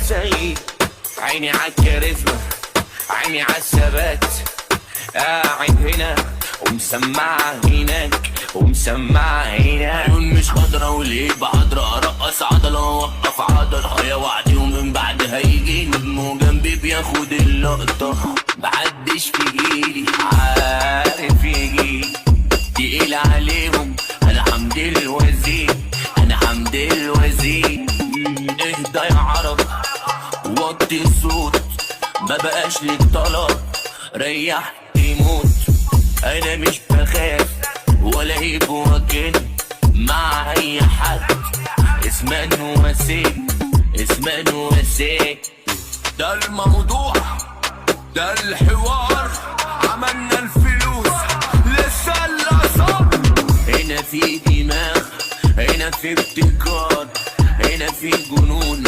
زي عيني عالكاريزما، عيني عالثبات، قاعد هنا ومسمع هناك ومسمع هنا. عيون مش خضرا وليه بحضرة، ارقص عضلة واوقف عضلة، يا وعدي ومن بعدها يجي نجم جنبي بياخد اللقطة. محدش في جيلي عارف يجي تقيل عليهم، انا حمد الوزير، انا حمد الوزير. اهدى يا عرب وطي الصوت، ما بقاش ليك طلب، ريح تموت. انا مش بخاف ولا يبوكن مع اي حد، اسمان وسيم اسمان وسيم. ده الموضوع ده الحوار، عملنا الفلوس لسه الأثر. هنا في دماغ، هنا في ابتكار، هنا في جنون،